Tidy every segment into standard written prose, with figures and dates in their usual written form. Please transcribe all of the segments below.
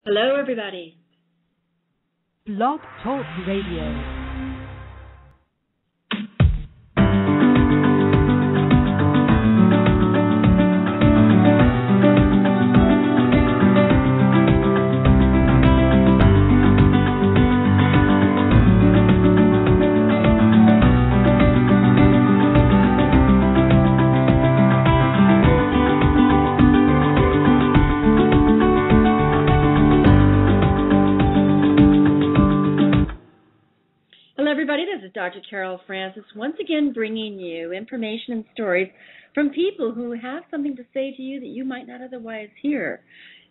Hello, everybody. Blog Talk Radio. This is Dr. Carol Francis, once again bringing you information and stories from people who have something to say to you that you might not otherwise hear.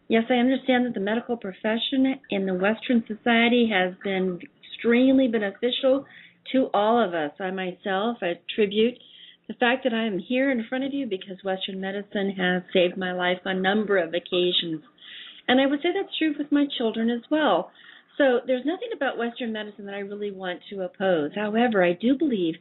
Yes, I understand that the medical profession in the Western society has been extremely beneficial to all of us. I myself attribute the fact that I am here in front of you because Western medicine has saved my life on a number of occasions. And I would say that's true with my children as well. So there's nothing about Western medicine that I really want to oppose. However, I do believe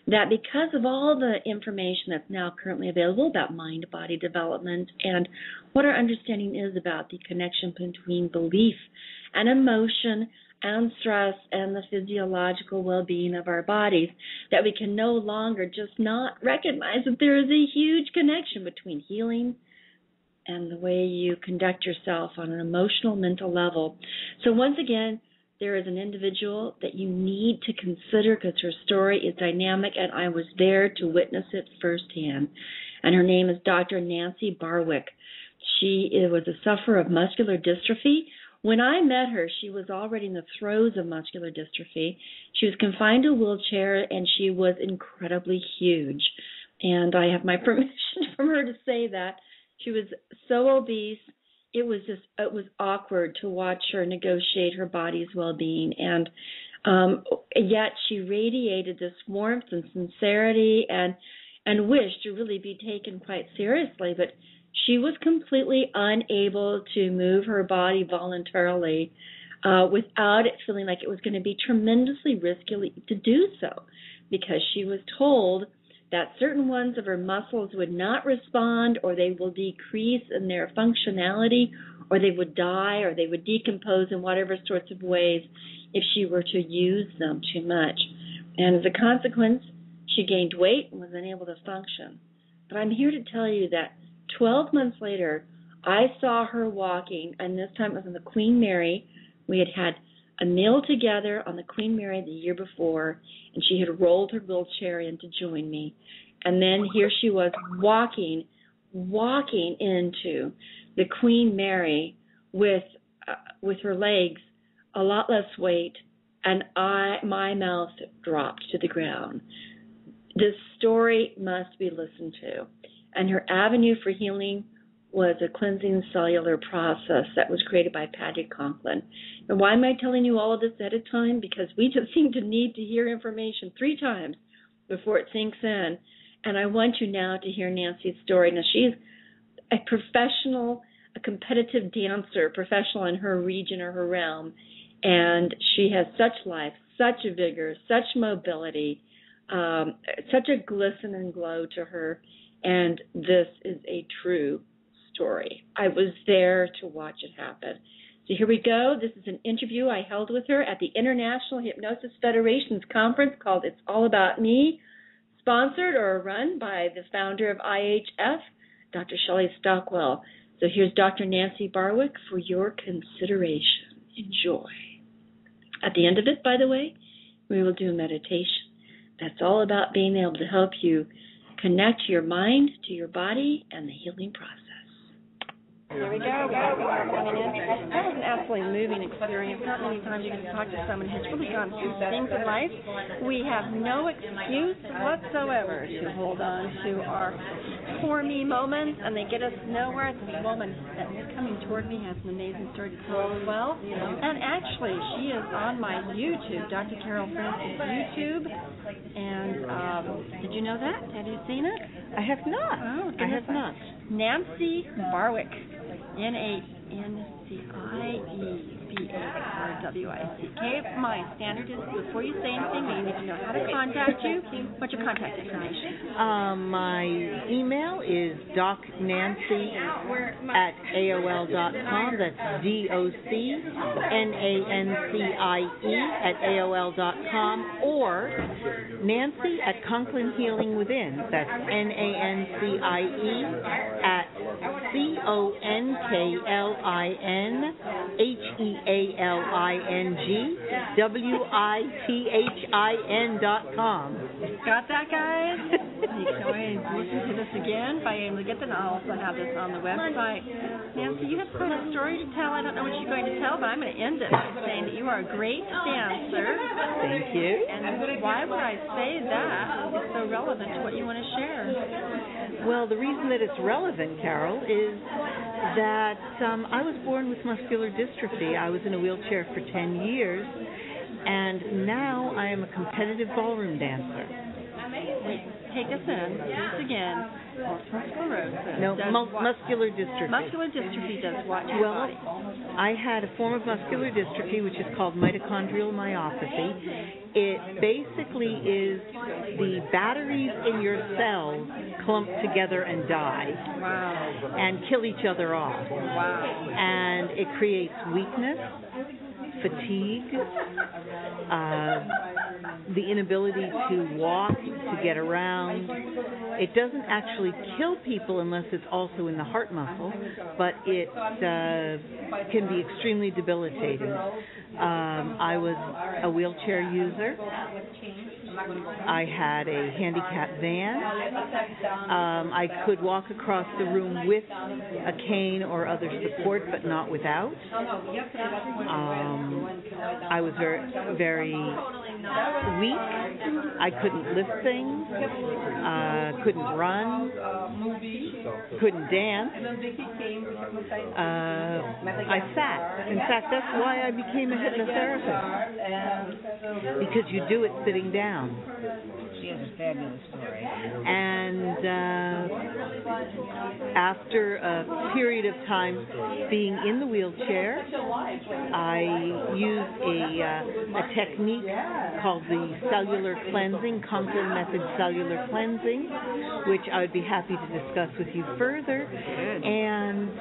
that because of all the information that's now currently available about mind-body development and what our understanding is about the connection between belief and emotion and stress and the physiological well-being of our bodies, that we can no longer just not recognize that there is a huge connection between healing and the way you conduct yourself on an emotional, mental level. So once again, there is an individual that you need to consider because her story is dynamic, and I was there to witness it firsthand. And her name is Dr. Nancie Barwick. She was a sufferer of muscular dystrophy. When I met her, she was already in the throes of muscular dystrophy. She was confined to a wheelchair, and she was incredibly huge. And I have my permission from her to say that. She was so obese, it was awkward to watch her negotiate her body's well-being, and yet she radiated this warmth and sincerity and wish to really be taken quite seriously, but she was completely unable to move her body voluntarily without it feeling like it was going to be tremendously risky to do so, because she was told that certain ones of her muscles would not respond, or they will decrease in their functionality, or they would die, or they would decompose in whatever sorts of ways if she were to use them too much. And as a consequence, she gained weight and was unable to function. But I'm here to tell you that 12 months later, I saw her walking, and this time it was on the Queen Mary. We had a meal together on the Queen Mary the year before, and she had rolled her wheelchair in to join me. And then here she was walking into the Queen Mary with her legs, a lot less weight, and my mouth dropped to the ground. This story must be listened to. And her avenue for healing was a cleansing cellular process that was created by Patty Conklin. And why am I telling you all of this at a time? Because we just seem to need to hear information 3 times before it sinks in. And I want you now to hear Nancie's story. Now, she's a professional, a competitive dancer, professional in her region or her realm, and she has such life, such a vigor, such mobility, such a glisten and glow to her, and this is a true story. I was there to watch it happen. So here we go. This is an interview I held with her at the International Hypnosis Federation's conference called It's All About Me, sponsored or run by the founder of IHF, Dr. Shelley Stockwell. So here's Dr. Nancie Barwick for your consideration. Enjoy. At the end of it, by the way, we will do a meditation. That's all about being able to help you connect your mind to your body and the healing process. Here we go. We got people coming in. That was an absolutely moving experience. Not many times you can talk to someone who's really gone through things in life. We have no excuse whatsoever to hold on to our poor me moments, and they get us nowhere. This woman that is coming toward me has an amazing story to tell as well. And actually, she is on my YouTube, Dr. Carol Francis YouTube. And did you know that? Have you seen it? I have not. Oh, I have not. Nancie Barwick. Nancie WICK. My standard is before you say anything, you need to know how to contact you. What's your contact information? My email is docnancie@aol.com. That's DOCNANCIE@aol.com, or Nancie at Conklin Healing Within. That's NANCIE@CONKLINGWITHIN.com. Got that, guys? You can always listen to this again by able to get them. I'll also have this on the website. Nancie, you have quite a story to tell. I don't know what you're going to tell, but I'm going to end it by saying that you are a great dancer. Thank you. And why would I say that? It's so relevant to what you want to share. Well, the reason that it's relevant, Carol, is that I was born with muscular dystrophy. I was in a wheelchair for 10 years, and now I am a competitive ballroom dancer. Take us in. Do this again. Multiple sclerosis. No, muscular dystrophy. Muscular dystrophy does what to your Well, body? I had a form of muscular dystrophy, which is called mitochondrial myopathy. It basically is the batteries in your cells clump together and die. Wow. And kill each other off. Wow. And it creates weakness, fatigue, the inability to walk, to get around. It doesn't actually kill people unless it's also in the heart muscle, but it can be extremely debilitating. I was a wheelchair user. I had a handicap van. I could walk across the room with a cane or other support, but not without. I was very, very weak. I couldn't lift things, couldn't run, couldn't dance. I sat. In fact, that's why I became a hypnotherapist, because you do it sitting down. She has a fabulous story. And after a period of time being in the wheelchair, I used a technique called the Cellular Cleansing, Conklin Method Cellular Cleansing, which I would be happy to discuss with you further, and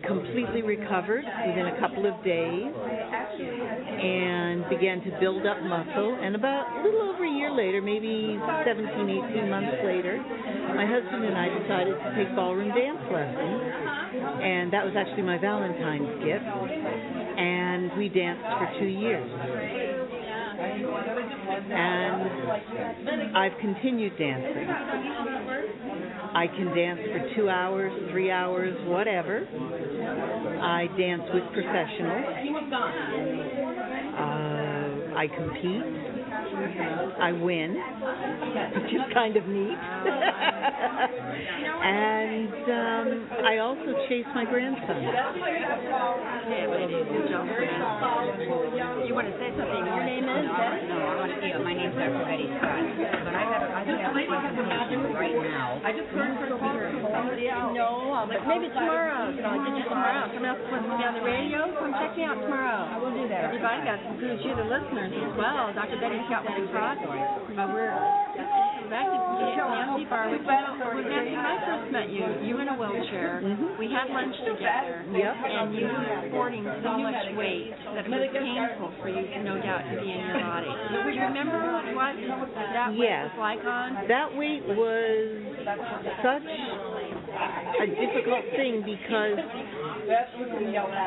completely recovered within a couple of days and began to build up muscle. And about a little over a year later, maybe 17, 18 months later, my husband and I decided to take ballroom dance lessons, and that was actually my Valentine's gift, and we danced for 2 years. And I've continued dancing. I can dance for 2 hours, 3 hours, whatever. I dance with professionals. I compete. I win, which is kind of neat. And I also chase my grandson. You want to say something? Your name is? No, my name's Dr. Betty Scott. But I have a consultation right now. I just heard her over here. No, but maybe tomorrow. I'll get you tomorrow. Someone else wants to be on the radio. Come check me out tomorrow. I will do that. Everybody got some good. You, the listeners, as well. Dr. Betty Scott with the talk. We're back to Nancie Barwick. Nancie, when I first met you, you were in a wheelchair. Mm-hmm. We had lunch together. Yep. And you were sporting so much weight that it was painful for you, no doubt, to be in your body. Do you remember what that weight was like on? That weight was such a difficult thing because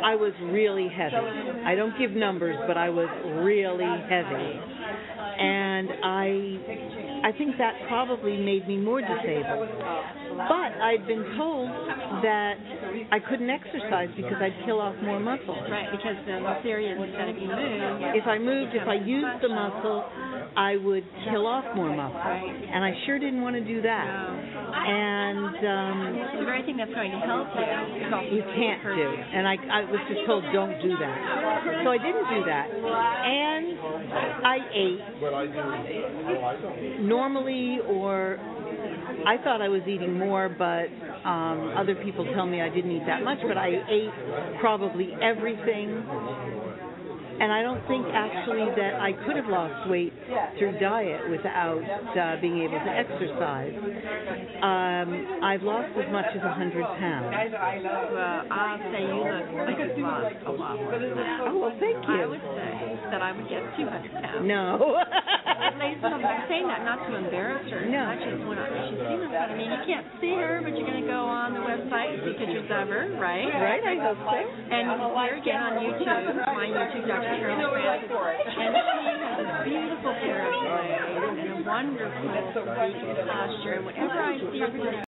I was really heavy. I don't give numbers, but I was really heavy. And I think that probably made me more disabled. But I'd been told that I couldn't exercise because I'd kill off more muscle. Right, because the theory is that if you move... If I used the muscle, I would kill off more muscle. Right. And I sure didn't want to do that. No. And the very thing that's going to help you can't do. And I was just told, don't do that. So I didn't do that. And I ate normally or I thought I was eating more, but other people tell me I didn't eat that much, but I ate probably everything. And I don't think actually that I could have lost weight through diet without being able to exercise. I've lost as much as 100 pounds. Well, I'll say you look like you've lost a lot more. Oh, well, thank you. I would say that I would get 200 pounds. No. At least I'm saying that not to embarrass her. No. I just want to, she's seen us. I mean, you can't see her, but you're going to go on the website and see pictures of her, right? Right, I hope so. And here again on YouTube, my YouTube, Dr. Carol Francis, and she has a beautiful pair of legs and a wonderful posture. And whenever I see her